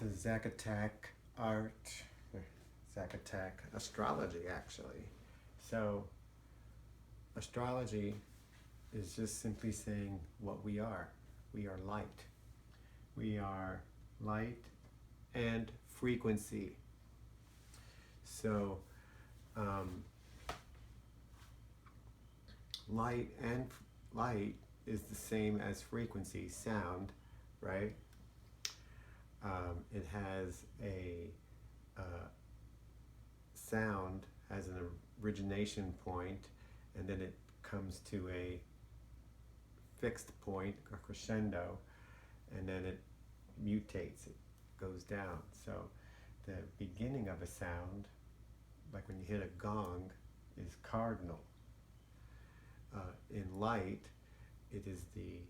The ZacAttack art, ZacAttack astrology, actually. So, astrology is just simply saying what we are. We are light. We are light and frequency. So, light is the same as frequency, sound, right? It has a sound has an origination point, and then it comes to a fixed point, a crescendo, and then it mutates, it goes down. So the beginning of a sound, like when you hit a gong, is cardinal. In light, it is the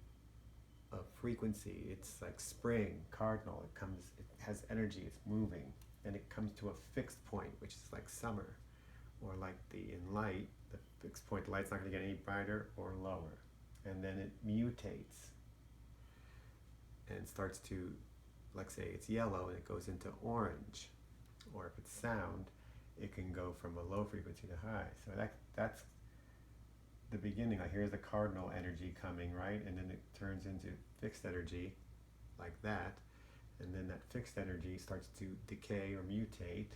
frequency. It's like spring, cardinal. It has energy, it's moving, and it comes to a fixed point, which is like summer, or like in light, the fixed point, the light's not going to get any brighter or lower, and then it mutates and starts to, like say it's yellow and it goes into orange, or if it's sound, it can go from a low frequency to high. So that's the beginning. Like here's the cardinal energy coming, right? And then it turns into fixed energy like that, and then that fixed energy starts to decay or mutate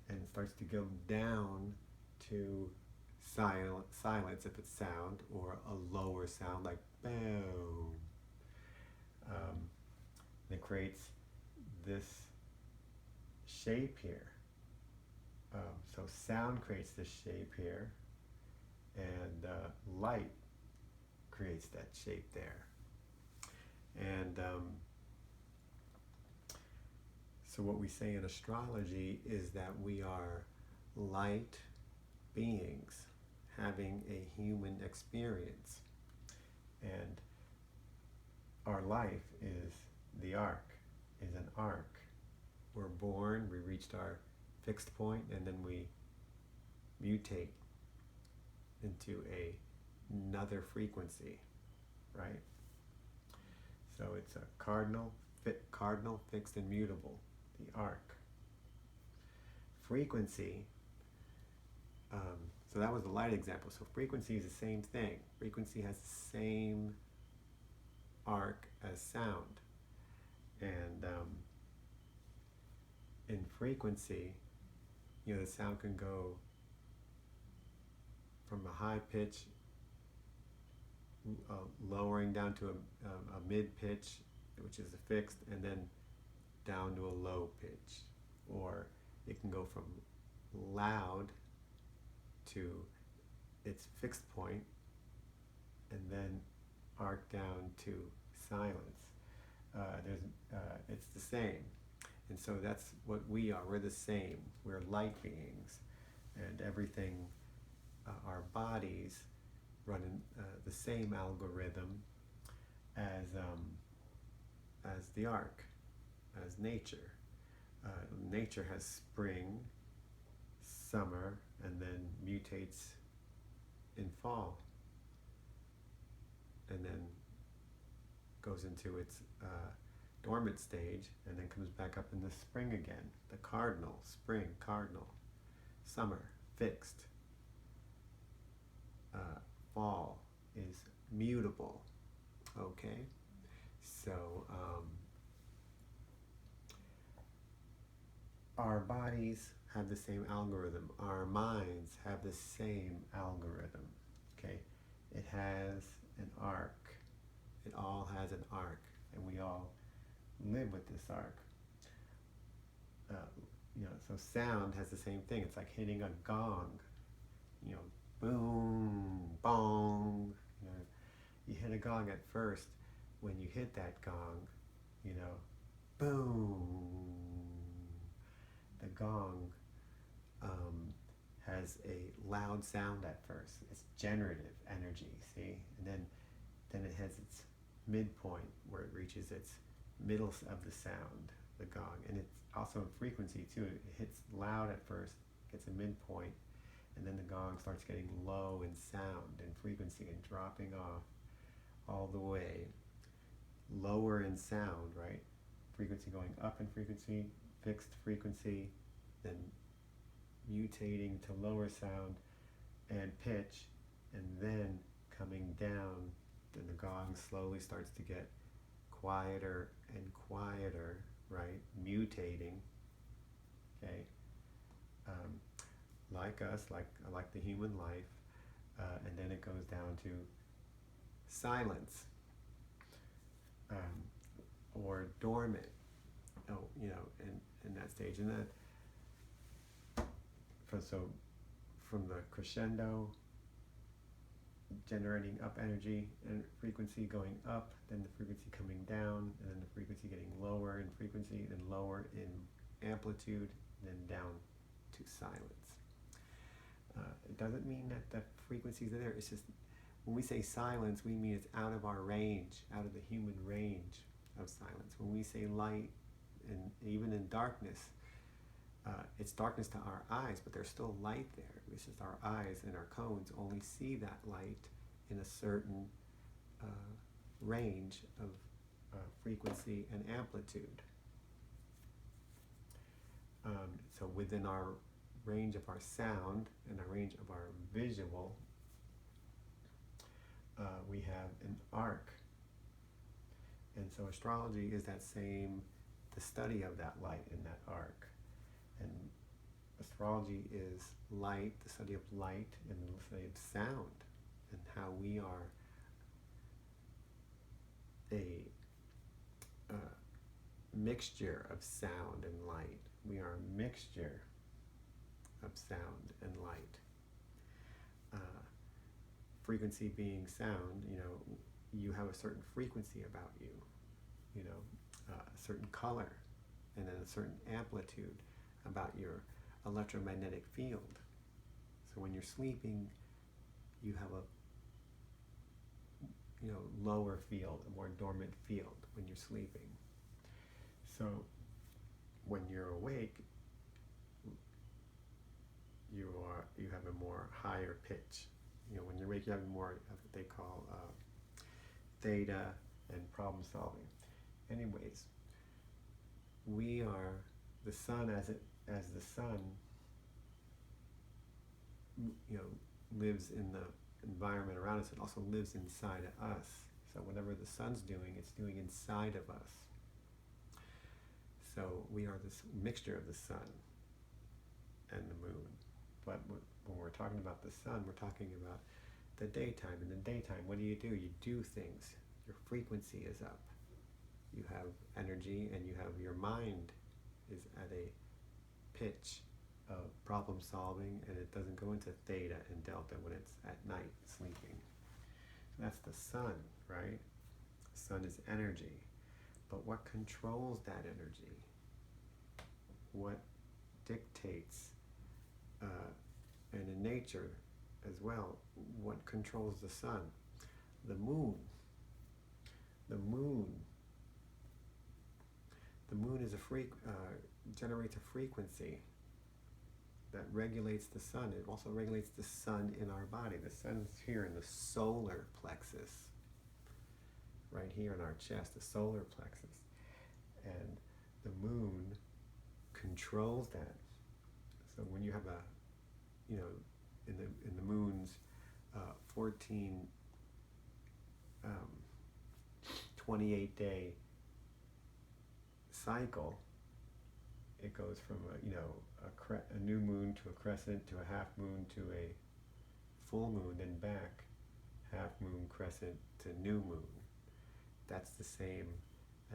and starts to go down to silence if it's sound, or a lower sound like boom. It creates this shape here. So sound creates this shape here, and light creates that shape there. And so what we say in astrology is that we are light beings having a human experience. And our life is the arc, is an arc. We're born, we reached our fixed point, and then we mutate into another frequency, right? So it's a cardinal, fixed, and mutable, the arc. Frequency, so that was the light example. So frequency is the same thing. Frequency has the same arc as sound. And in frequency, the sound can go from a high pitch, lowering down to a mid pitch, which is a fixed, and then down to a low pitch. Or it can go from loud to its fixed point, and then arc down to silence. It's the same. And so that's what we are. We're the same. We're light beings. And everything, our bodies run in the same algorithm as the arc, as nature. Nature has spring, summer, and then mutates in fall, and then goes into its dormant stage, and then comes back up in the spring again. The cardinal, spring, cardinal, summer, fixed, fall is mutable. Okay, so our bodies have the same algorithm. Our minds have the same algorithm. Okay, it has an arc. It all has an arc, and we all live with this arc. So sound has the same thing. It's like hitting a gong. Boom, bong. You hit a gong at first. When you hit that gong, boom. The gong has a loud sound at first. It's generative energy, see? And then it has its midpoint where it reaches its middle of the sound, the gong. And it's also in frequency too. It hits loud at first, gets a midpoint, and then the gong starts getting low in sound and frequency and dropping off all the way lower in sound, right? frequency going up in frequency, fixed frequency, then mutating to lower sound and pitch, and then coming down. Then the gong slowly starts to get quieter and quieter, right? Mutating, okay? Like us, like the human life, and then it goes down to silence, or dormant, in that stage. And that, from the crescendo, generating up energy and frequency going up, then the frequency coming down, and then the frequency getting lower in frequency, then lower in amplitude, then down to silence. It doesn't mean that the frequencies are there. It's just, when we say silence, we mean it's out of our range, out of the human range of silence. When we say light, and even in darkness, it's darkness to our eyes, but there's still light there. It's just our eyes and our cones only see that light in a certain range of frequency and amplitude. So within our range of our sound and our range of our visual, we have an arc. And so astrology is the study of that light in that arc. And astrology is light, the study of light, and the study of sound, and how we are a mixture of sound and light. We are a mixture of sound and light. Frequency being sound, you have a certain frequency about you, a certain color, and then a certain amplitude about your electromagnetic field. So when you're sleeping, you have a lower field, a more dormant field when you're sleeping. So when you're awake, you have a more higher pitch. When you're awake, you have more of what they call theta and problem solving. Anyways, we are the sun as the sun lives in the environment around us. It also lives inside of us. So whatever the sun's doing, it's doing inside of us. So we are this mixture of the sun and the moon. But when we're talking about the sun, we're talking about the daytime. In the daytime, what do? You do things. Your frequency is up. You have energy, and you have your mind is at a pitch of problem solving, and it doesn't go into theta and delta when it's at night sleeping. That's the sun, right? The sun is energy. But what controls that energy? What dictates, and in nature as well, what controls the sun? The moon. The moon is generates a frequency that regulates the sun. It also regulates the sun in our body. The sun's here in the solar plexus, right here in our chest, the solar plexus. And the moon controls that. So when you have in the moon's 28-day cycle, it goes from a new moon to a crescent to a half moon to a full moon, then back, half moon, crescent to new moon. That's the same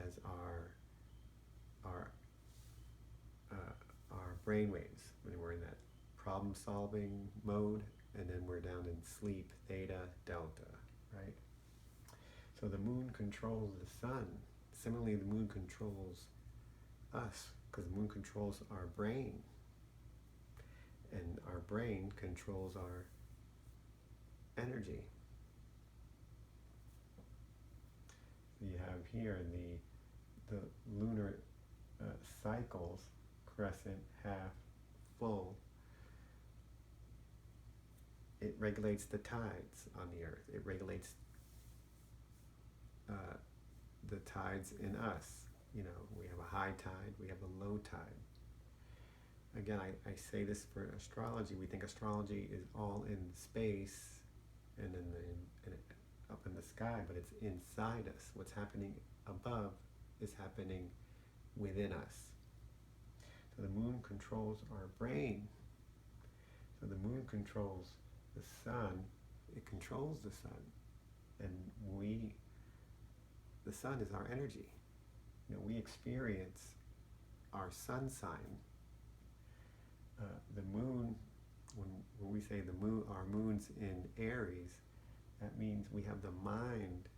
as our brain waves when we're in that problem solving mode, and then we're down in sleep, theta, delta, right? So the moon controls the sun. Similarly, the moon controls us, because the moon controls our brain, and our brain controls our energy. So you have here the lunar cycles, crescent, half, full. It regulates the tides on the earth. It regulates the tides in us. You know, we have a high tide, we have a low tide. Again, I say this for astrology. We think astrology is all in space and up in the sky, but it's inside us. What's happening above is happening within us. So the moon controls our brain. So the moon controls the sun. It controls the sun. And the sun is our energy. You know, we experience our sun sign. The moon, when we say our moon's in Aries, that means we have the mind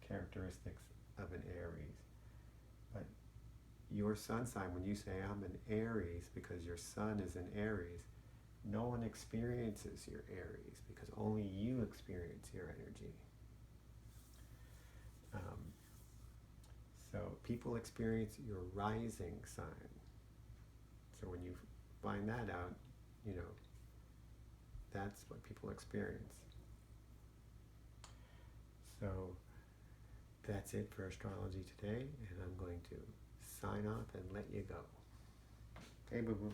characteristics of an Aries. But your sun sign, when you say I'm an Aries because your sun is in Aries, no one experiences your Aries because only you experience your energy. So people experience your rising sign. So when you find that out, you know, that's what people experience. So that's it for astrology today, and I'm going to sign off and let you go. Okay, boo-boo.